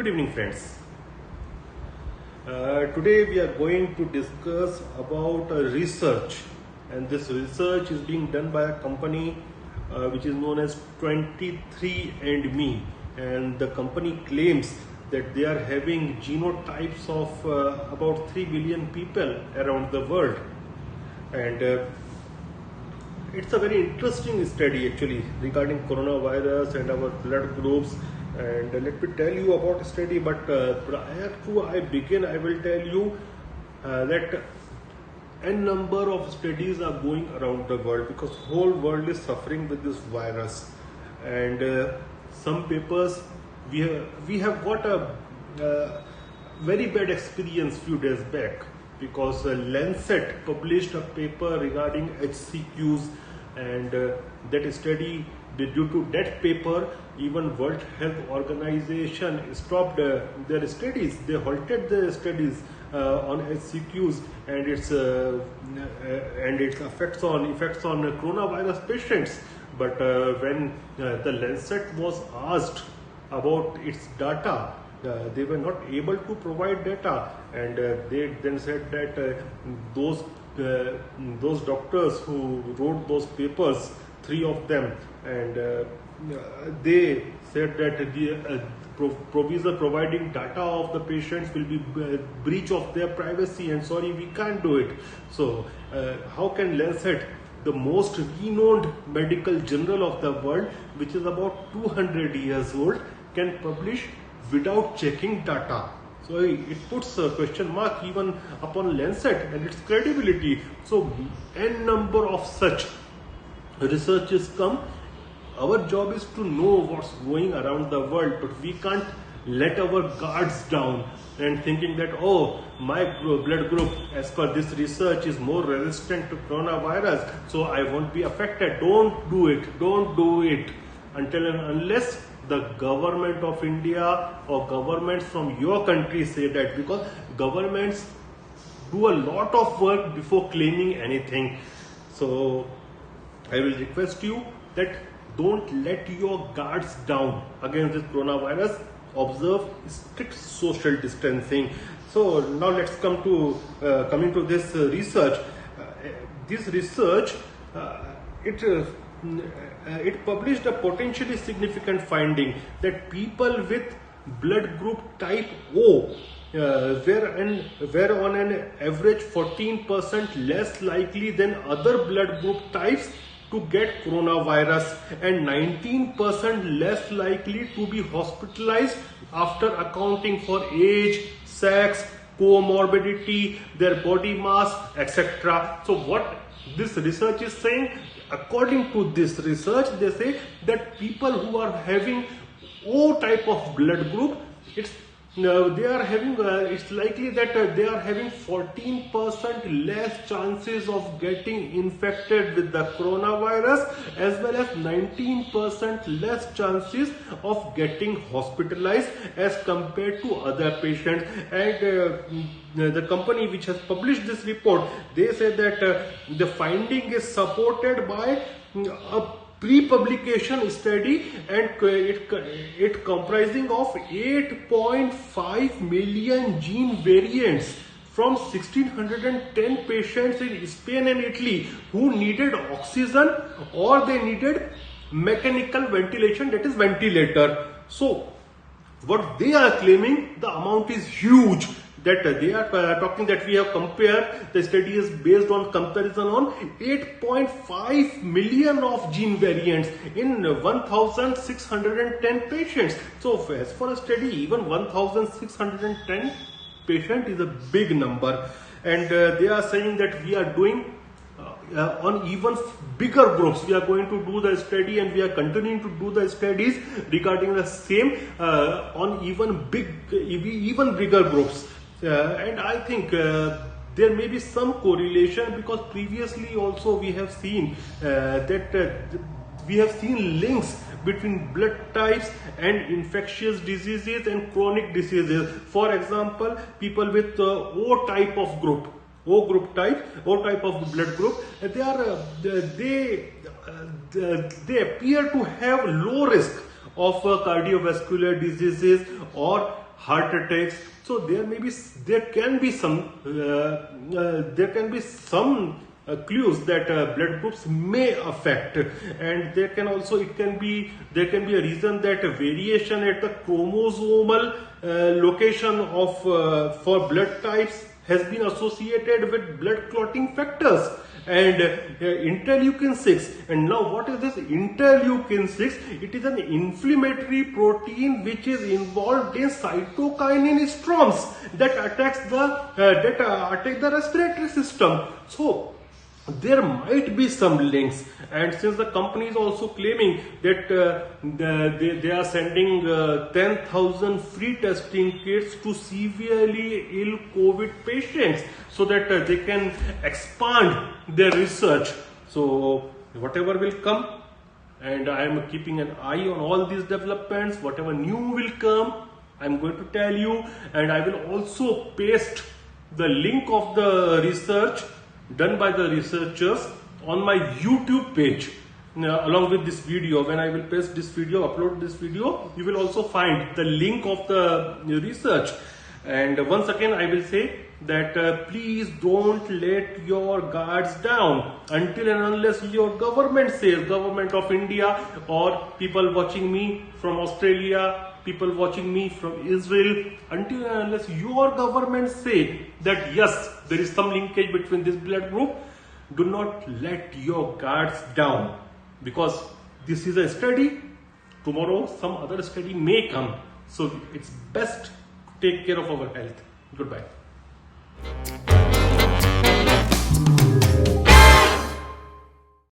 Good evening, friends. Today we are going to discuss about research, and this research is being done by a company which is known as 23andMe, and the company claims that they are having genotypes of about 3 billion people around the world, and it's a very interesting study actually regarding coronavirus and our blood groups. And let me tell you about the study, but prior to I begin, I will tell you that n number of studies are going around the world because whole world is suffering with this virus. And some papers, we have got a very bad experience few days back, because Lancet published a paper regarding HCQs, and that study, due to that paper, even World Health Organization stopped their studies. They halted the studies on HCQs and its effects on coronavirus patients. But when the Lancet was asked about its data, they were not able to provide data, and they then said that those doctors who wrote those papers, 3 of them, and they said that the providing data of the patients will be breach of their privacy, and sorry, we can't do it. So how can Lancet, the most renowned medical journal of the world, which is about 200 years old, can publish without checking data? So it puts a question mark even upon Lancet and its credibility. So n number of such researches come. Our job is to know what's going around the world, but we can't let our guards down and thinking that, oh, my blood group as per this research is more resistant to coronavirus, so I won't be affected. Don't do it until and unless the government of India or governments from your country say that, because governments do a lot of work before claiming anything. So I will request you that don't let your guards down against this coronavirus. Observe strict social distancing. So now let's coming to this research. This research, it published a potentially significant finding that people with blood group type O were on an average 14% less likely than other blood group types to get coronavirus, and 19% less likely to be hospitalized after accounting for age, sex, comorbidity, their body mass, etc. So what this research is saying, according to this research, they say that people who are having O type of blood group, it's likely that they are having 14% less chances of getting infected with the coronavirus, as well as 19% less chances of getting hospitalized as compared to other patients. And the company which has published this report, they say that the finding is supported by a pre-publication study, and it comprising of 8.5 million gene variants from 1610 patients in Spain and Italy who needed oxygen or they needed mechanical ventilation, that is ventilator. So what they are claiming, the amount is huge. That they are talking that we have compared, the study is based on comparison on 8.5 million of gene variants in 1610 patients. So as for a study, even 1610 patient is a big number, and they are saying that we are doing on even bigger groups. We are going to do the study, and we are continuing to do the studies regarding the same on even bigger groups. And I think there may be some correlation, because previously also we have seen we have seen links between blood types and infectious diseases and chronic diseases. For example, people with O type of blood group, they appear to have low risk of cardiovascular diseases or heart attacks. So there can be some clues that blood groups may affect, and there can be a reason that a variation at the chromosomal location of for blood types has been associated with blood clotting factors and interleukin 6. And now what is this interleukin 6? It is an inflammatory protein which is involved in cytokinin storms that attacks the respiratory system. So there might be some links, and since the company is also claiming that they are sending 10,000 free testing kits to severely ill COVID patients so that they can expand their research. So whatever will come, and I am keeping an eye on all these developments. Whatever new will come, I am going to tell you, and I will also paste the link of the research done by the researchers on my YouTube page along with this video. When I will paste this video, upload this video, you will also find the link of the research. And once again I will say that please don't let your guards down until and unless your government says, government of India, or people watching me from Australia, people watching me from Israel, until and unless your government say that yes, there is some linkage between this blood group, do not let your guards down, because this is a study. Tomorrow some other study may come, so it's best to take care of our health. Goodbye.